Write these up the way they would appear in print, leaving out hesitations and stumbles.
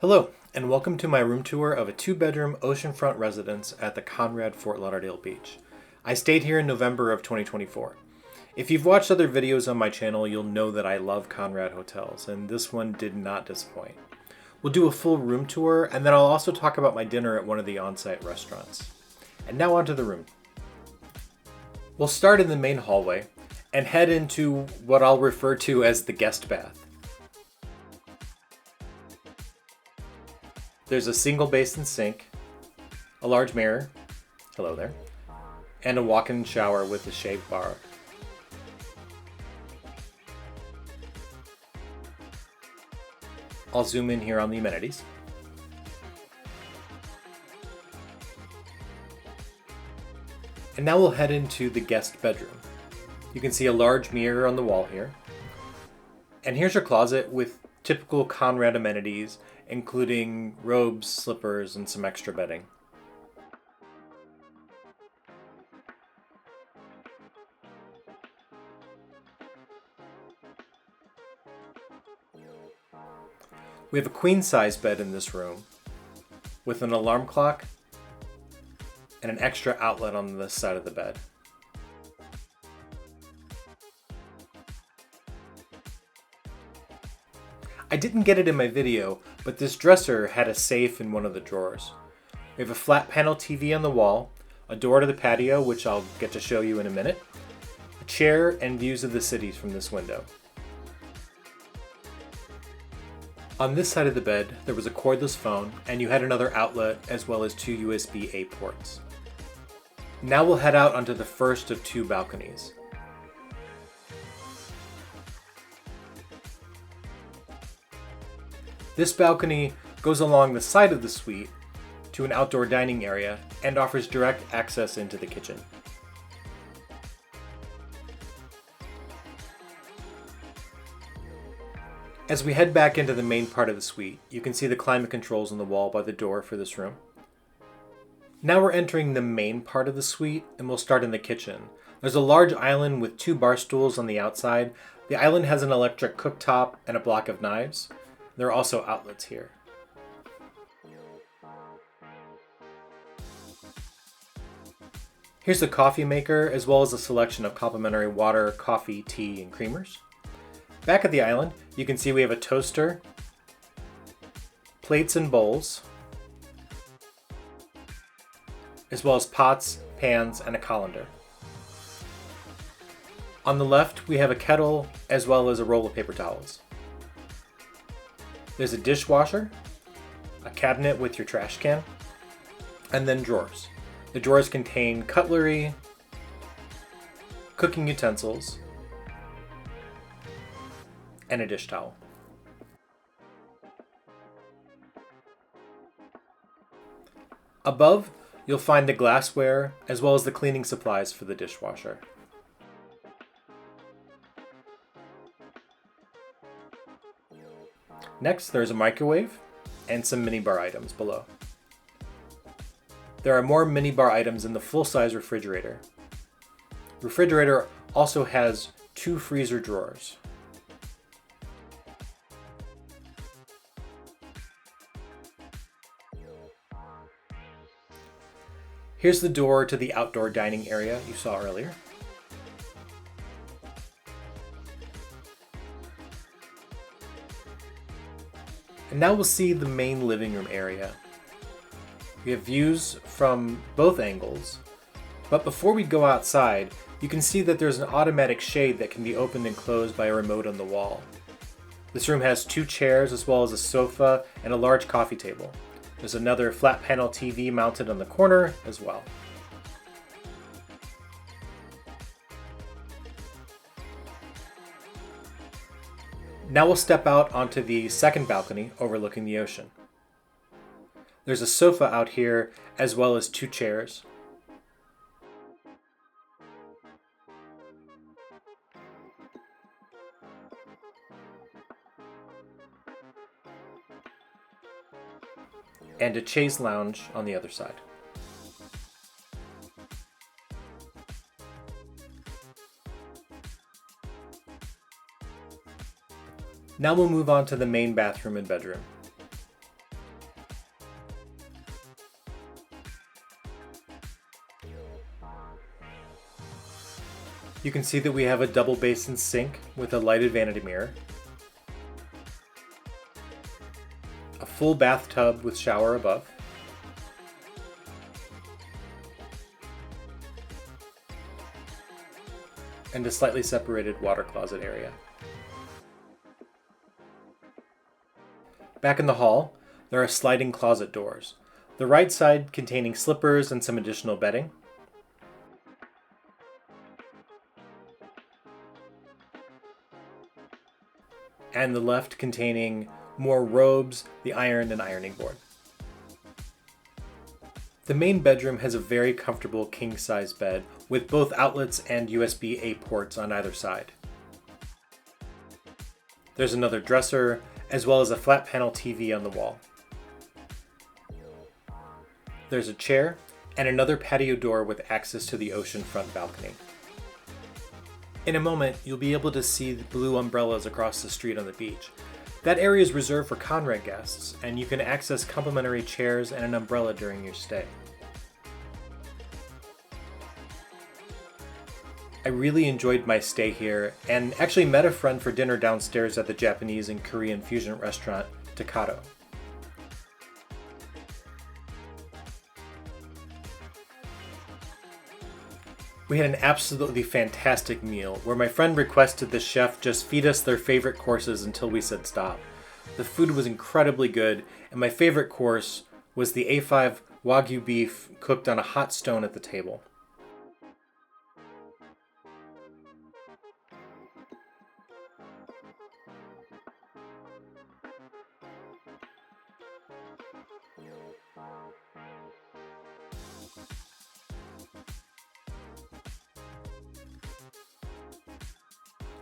Hello, and welcome to my room tour of a two-bedroom oceanfront residence at the Conrad Fort Lauderdale Beach. I stayed here in November of 2024. If you've watched other videos on my channel, you'll know that I love Conrad hotels, and this one did not disappoint. We'll do a full room tour, and then I'll also talk about my dinner at one of the on-site restaurants. And now onto the room. We'll start in the main hallway and head into what I'll refer to as the guest bath. There's a single basin sink, a large mirror, hello there, and a walk-in shower with a shaved bar. I'll zoom in here on the amenities. And now we'll head into the guest bedroom. You can see a large mirror on the wall here. And here's your closet with typical Conrad amenities, including robes, slippers, and some extra bedding. We have a queen-size bed in this room with an alarm clock and an extra outlet on this side of the bed. I didn't get it in my video, but this dresser had a safe in one of the drawers. We have a flat panel TV on the wall, a door to the patio, which I'll get to show you in a minute, a chair, and views of the city from this window. On this side of the bed, there was a cordless phone, and you had another outlet as well as two USB-A ports. Now we'll head out onto the first of two balconies. This balcony goes along the side of the suite to an outdoor dining area and offers direct access into the kitchen. As we head back into the main part of the suite, you can see the climate controls on the wall by the door for this room. Now we're entering the main part of the suite, and we'll start in the kitchen. There's a large island with two bar stools on the outside. The island has an electric cooktop and a block of knives. There are also outlets here. Here's the coffee maker, as well as a selection of complimentary water, coffee, tea, and creamers. Back at the island, you can see we have a toaster, plates and bowls, as well as pots, pans, and a colander. On the left, we have a kettle, as well as a roll of paper towels. There's a dishwasher, a cabinet with your trash can, and then drawers. The drawers contain cutlery, cooking utensils, and a dish towel. Above, you'll find the glassware as well as the cleaning supplies for the dishwasher. Next, there's a microwave and some minibar items below. There are more minibar items in the full-size refrigerator. The refrigerator also has two freezer drawers. Here's the door to the outdoor dining area you saw earlier. And now we'll see the main living room area. We have views from both angles, but before we go outside, you can see that there's an automatic shade that can be opened and closed by a remote on the wall. This room has two chairs as well as a sofa and a large coffee table. There's another flat panel TV mounted on the corner as well. Now we'll step out onto the second balcony overlooking the ocean. There's a sofa out here as well as two chairs. And a chaise lounge on the other side. Now we'll move on to the main bathroom and bedroom. You can see that we have a double basin sink with a lighted vanity mirror, a full bathtub with shower above, and a slightly separated water closet area. Back in the hall, there are sliding closet doors, the right side containing slippers and some additional bedding, and the left containing more robes, the iron, and ironing board. The main bedroom has a very comfortable king-size bed with both outlets and USB-A ports on either side. There's another dresser, as well as a flat panel TV on the wall. There's a chair and another patio door with access to the oceanfront balcony. In a moment, you'll be able to see the blue umbrellas across the street on the beach. That area is reserved for Conrad guests, and you can access complimentary chairs and an umbrella during your stay. I really enjoyed my stay here, and actually met a friend for dinner downstairs at the Japanese and Korean fusion restaurant, Takato. We had an absolutely fantastic meal, where my friend requested the chef just feed us their favorite courses until we said stop. The food was incredibly good, and my favorite course was the A5 Wagyu beef cooked on a hot stone at the table.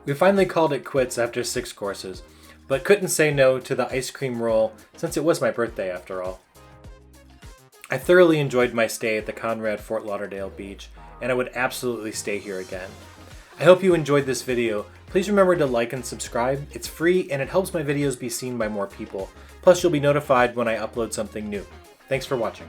We finally called it quits after 6 courses, but couldn't say no to the ice cream roll since it was my birthday after all. I thoroughly enjoyed my stay at the Conrad Fort Lauderdale Beach, and I would absolutely stay here again. I hope you enjoyed this video. Please remember to like and subscribe. It's free and it helps my videos be seen by more people. Plus you'll be notified when I upload something new. Thanks for watching.